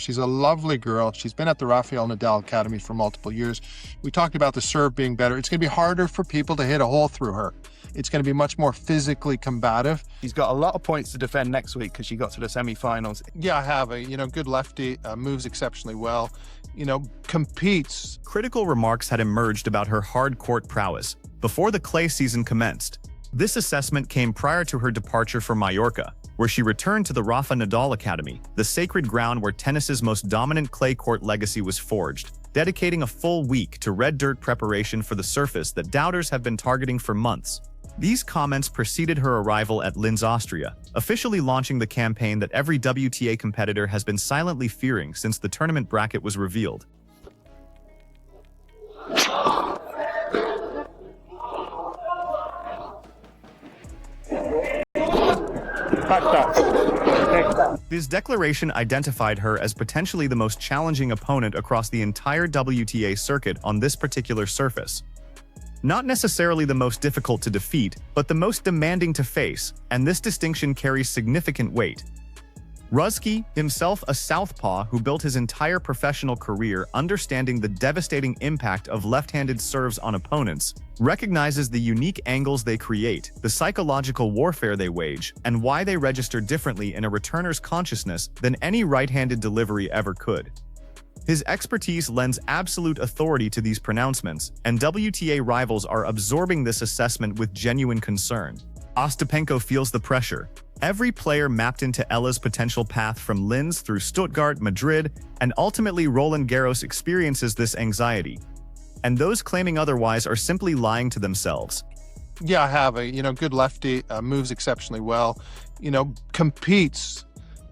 She's a lovely girl. She's been at the Rafael Nadal Academy for multiple years. We talked about the serve being better. It's going to be harder for people to hit a hole through her. It's going to be much more physically combative. She's got a lot of points to defend next week because she got to the semi-finals. Yeah, I have a, good lefty, moves exceptionally well, competes. Critical remarks had emerged about her hard court prowess before the clay season commenced. This assessment came prior to her departure for Mallorca, where she returned to the Rafa Nadal Academy, the sacred ground where tennis's most dominant clay court legacy was forged, dedicating a full week to red dirt preparation for the surface that doubters have been targeting for months. These comments preceded her arrival at Linz, Austria, officially launching the campaign that every WTA competitor has been silently fearing since the tournament bracket was revealed. His declaration identified her as potentially the most challenging opponent across the entire WTA circuit on this particular surface. Not necessarily the most difficult to defeat, but the most demanding to face, and this distinction carries significant weight. Rusedski, himself a southpaw who built his entire professional career understanding the devastating impact of left-handed serves on opponents, recognizes the unique angles they create, the psychological warfare they wage, and why they register differently in a returner's consciousness than any right-handed delivery ever could. His expertise lends absolute authority to these pronouncements, and WTA rivals are absorbing this assessment with genuine concern. Ostapenko feels the pressure. Every player mapped into Eala's potential path from Linz through Stuttgart, Madrid, and ultimately Roland Garros experiences this anxiety. And those claiming otherwise are simply lying to themselves. Yeah, I have a, good lefty, moves exceptionally well, competes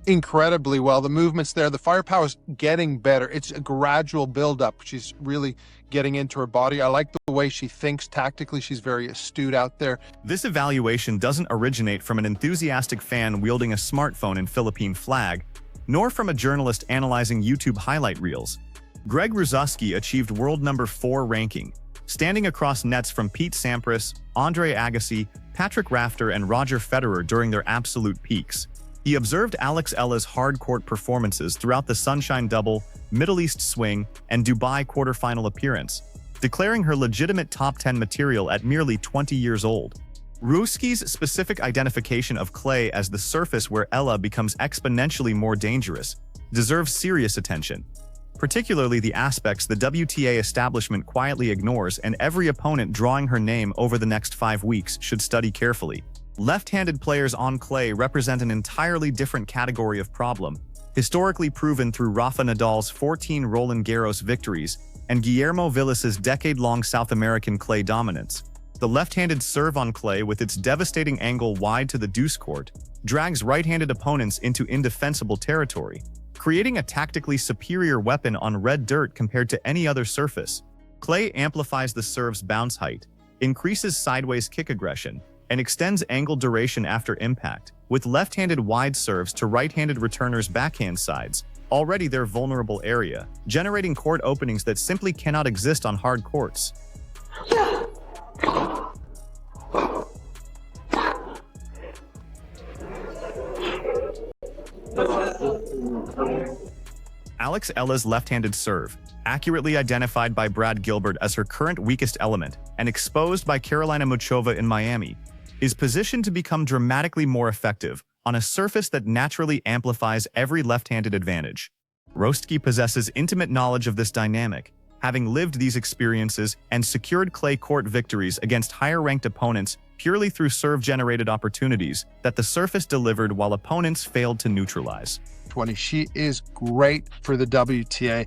incredibly well. The movement's there. The firepower's getting better. It's a gradual build-up. She's really getting into her body. I like the way she thinks tactically. She's very astute out there. This evaluation doesn't originate from an enthusiastic fan wielding a smartphone in Philippine flag, nor from a journalist analyzing YouTube highlight reels. Greg Rusedski achieved world number 4 ranking, standing across nets from Pete Sampras, Andre Agassi, Patrick Rafter, and Roger Federer during their absolute peaks. He observed Alex Eala's hard court performances throughout the Sunshine Double, Middle East Swing, and Dubai quarterfinal appearance, declaring her legitimate top 10 material at merely 20 years old. Rusedski's specific identification of clay as the surface where Eala becomes exponentially more dangerous deserves serious attention, particularly the aspects the WTA establishment quietly ignores and every opponent drawing her name over the next 5 weeks should study carefully. Left-handed players on clay represent an entirely different category of problem, historically proven through Rafa Nadal's 14 Roland Garros victories and Guillermo Vilas's decade-long South American clay dominance. The left-handed serve on clay, with its devastating angle wide to the deuce court, drags right-handed opponents into indefensible territory, creating a tactically superior weapon on red dirt compared to any other surface. Clay amplifies the serve's bounce height, increases sideways kick aggression, and extends angle duration after impact, with left-handed wide serves to right-handed returners' backhand sides, already their vulnerable area, generating court openings that simply cannot exist on hard courts. Alex Eala's left-handed serve, accurately identified by Brad Gilbert as her current weakest element and exposed by Carolina Muchova in Miami, is positioned to become dramatically more effective on a surface that naturally amplifies every left-handed advantage. Rusedski possesses intimate knowledge of this dynamic, having lived these experiences and secured clay court victories against higher-ranked opponents purely through serve-generated opportunities that the surface delivered while opponents failed to neutralize. She is great for the WTA.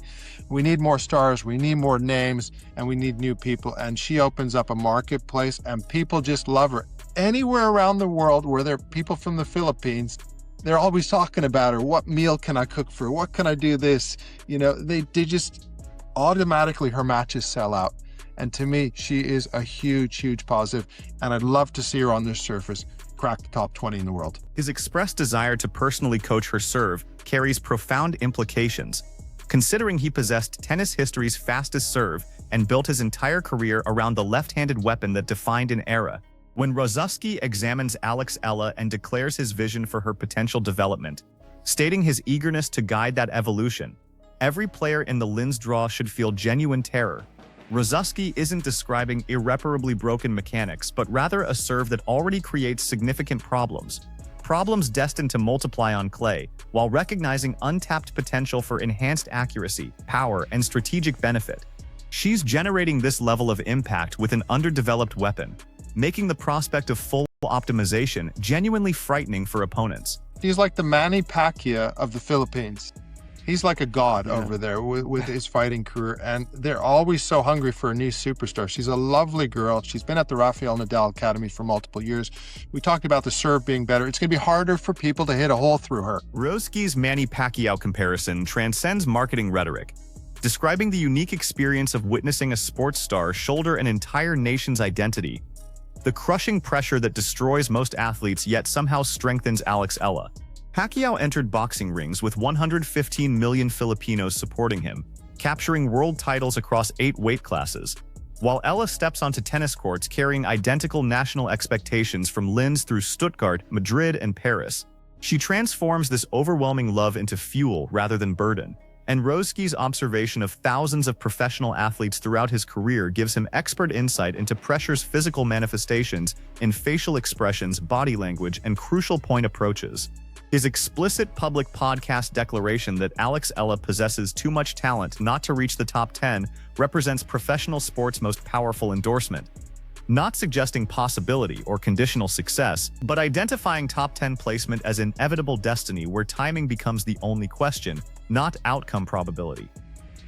We need more stars, we need more names, and we need new people. And she opens up a marketplace, and people just love her. Anywhere around the world where there are people from the Philippines, they're always talking about her. What meal can I cook for her? What can I do this? They just automatically, her matches sell out. And to me, she is a huge, huge positive. And I'd love to see her on this surface crack the top 20 in the world. His expressed desire to personally coach her serve carries profound implications, considering he possessed tennis history's fastest serve and built his entire career around the left-handed weapon that defined an era. When Rusedski examines Alex Eala and declares his vision for her potential development, stating his eagerness to guide that evolution. Every player in the Linz draw should feel genuine terror. Rusedski isn't describing irreparably broken mechanics, but rather a serve that already creates significant problems destined to multiply on clay, while recognizing untapped potential for enhanced accuracy, power, and strategic benefit. She's generating this level of impact with an underdeveloped weapon, making the prospect of full optimization genuinely frightening for opponents. He's like the Manny Pacquiao of the Philippines. He's like a god over there with his fighting career, and they're always so hungry for a new superstar. She's a lovely girl. She's been at the Rafael Nadal Academy for multiple years. We talked about the serve being better. It's going to be harder for people to hit a hole through her. Rusedski's Manny Pacquiao comparison transcends marketing rhetoric, describing the unique experience of witnessing a sports star shoulder an entire nation's identity. The crushing pressure that destroys most athletes yet somehow strengthens Alex Eala. Pacquiao entered boxing rings with 115 million Filipinos supporting him, capturing world titles across 8 weight classes, while Eala steps onto tennis courts carrying identical national expectations from Linz through Stuttgart, Madrid, and Paris. She transforms this overwhelming love into fuel rather than burden, and Rusedski's observation of thousands of professional athletes throughout his career gives him expert insight into pressure's physical manifestations in facial expressions, body language, and crucial point approaches. His explicit public podcast declaration that Alex Eala possesses too much talent not to reach the top 10 represents professional sport's most powerful endorsement, not suggesting possibility or conditional success, but identifying top 10 placement as inevitable destiny where timing becomes the only question, not outcome probability.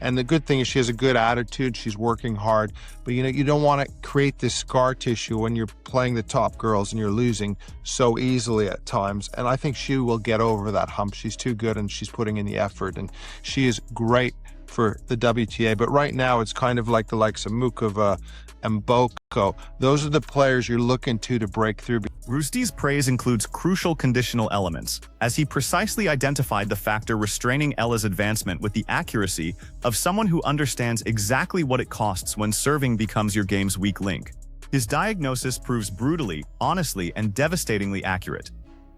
And the good thing is she has a good attitude. She's working hard, but you don't want to create this scar tissue when you're playing the top girls and you're losing so easily at times. And I think she will get over that hump. She's too good and she's putting in the effort, and she is great for the WTA. But right now it's kind of like the likes of Mukova and Boko. Those are the players you're looking to break through. Rusedski's praise includes crucial conditional elements, as he precisely identified the factor restraining Eala's advancement with the accuracy of someone who understands exactly what it costs when serving becomes your game's weak link. His diagnosis proves brutally, honestly, and devastatingly accurate.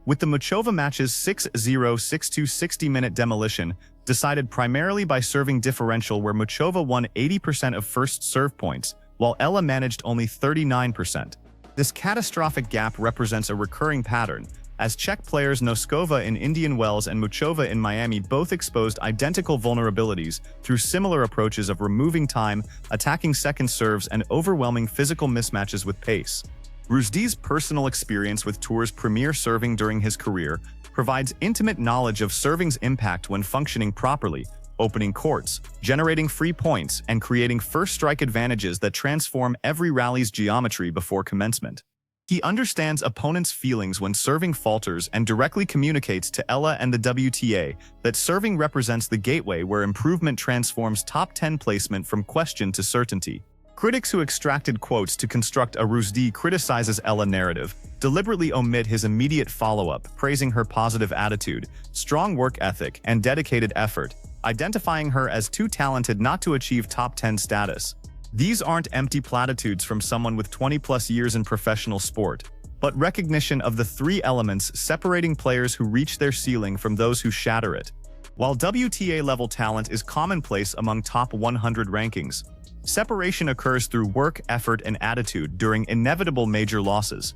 With the Muchova match's 6-0, 6-2 60-minute demolition decided primarily by serving differential, where Muchova won 80% of first serve points, while Eala managed only 39%. This catastrophic gap represents a recurring pattern, as Czech players Noskova in Indian Wells and Muchova in Miami both exposed identical vulnerabilities through similar approaches of removing time, attacking second serves, and overwhelming physical mismatches with pace. Rusedski's personal experience with Tour's premier serving during his career provides intimate knowledge of serving's impact when functioning properly, opening courts, generating free points, and creating first strike advantages that transform every rally's geometry before commencement. He understands opponents' feelings when serving falters and directly communicates to Eala and the WTA that serving represents the gateway where improvement transforms top 10 placement from question to certainty. Critics who extracted quotes to construct a Rusedski criticizes Eala narrative deliberately omit his immediate follow-up, praising her positive attitude, strong work ethic, and dedicated effort, identifying her as too talented not to achieve top 10 status. These aren't empty platitudes from someone with 20-plus years in professional sport, but recognition of the 3 elements separating players who reach their ceiling from those who shatter it. While WTA-level talent is commonplace among top 100 rankings, separation occurs through work, effort, and attitude during inevitable major losses.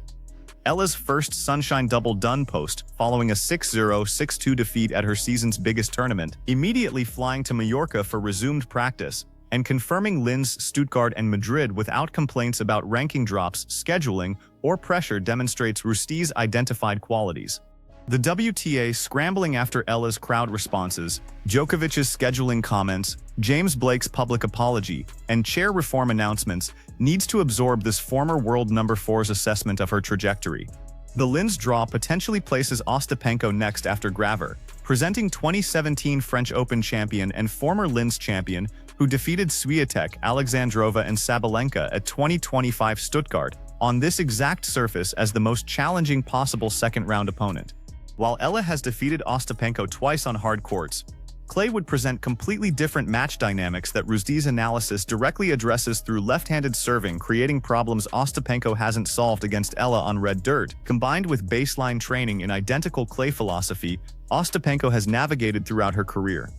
Eala's first Sunshine Double done post, following a 6-0, 6-2 defeat at her season's biggest tournament, immediately flying to Mallorca for resumed practice, and confirming Linz, Stuttgart, and Madrid without complaints about ranking drops, scheduling, or pressure demonstrates Rusedski's identified qualities. The WTA scrambling after Eala's crowd responses, Djokovic's scheduling comments, James Blake's public apology, and chair reform announcements needs to absorb this former world number 4's assessment of her trajectory. The Linz draw potentially places Ostapenko next after Graver, presenting 2017 French Open champion and former Linz champion who defeated Swiatek, Alexandrova, and Sabalenka at 2025 Stuttgart on this exact surface as the most challenging possible second-round opponent. While Eala has defeated Ostapenko twice on hard courts, Clay would present completely different match dynamics that Rusedski's analysis directly addresses through left-handed serving, creating problems Ostapenko hasn't solved against Eala on red dirt. Combined with baseline training in identical Clay philosophy, Ostapenko has navigated throughout her career.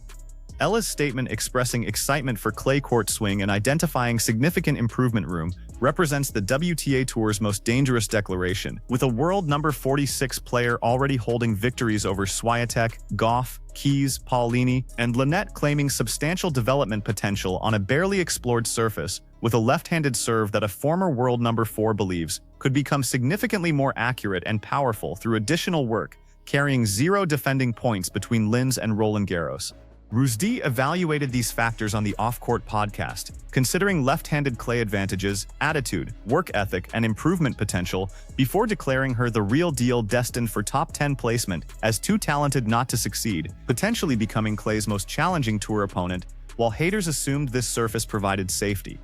Eala's statement expressing excitement for clay court swing and identifying significant improvement room represents the WTA Tour's most dangerous declaration, with a world number 46 player already holding victories over Swiatek, Goff, Keys, Paulini, and Linette claiming substantial development potential on a barely explored surface, with a left-handed serve that a former world number 4 believes could become significantly more accurate and powerful through additional work, carrying 0 defending points between Linz and Roland Garros. Rusedski evaluated these factors on the Off-Court podcast, considering left-handed clay advantages, attitude, work ethic, and improvement potential, before declaring her the real deal, destined for top 10 placement, as too talented not to succeed, potentially becoming Clay's most challenging tour opponent, while haters assumed this surface provided safety.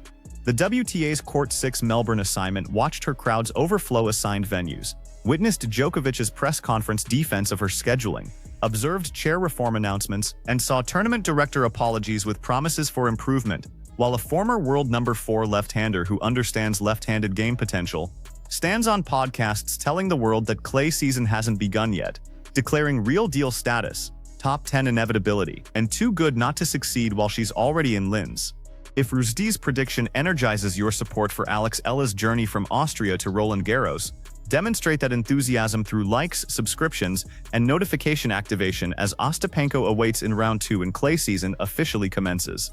The WTA's Court 6 Melbourne assignment watched her crowds overflow assigned venues, witnessed Djokovic's press conference defense of her scheduling, observed chair reform announcements, and saw tournament director apologies with promises for improvement, while a former world number 4 left-hander who understands left-handed game potential stands on podcasts telling the world that Clay season hasn't begun yet, declaring real deal status, top 10 inevitability, and too good not to succeed while she's already in Linz. If Rusedski's prediction energizes your support for Alex Eala's journey from Austria to Roland Garros, demonstrate that enthusiasm through likes, subscriptions, and notification activation as Ostapenko awaits in round 2 and Clay season officially commences.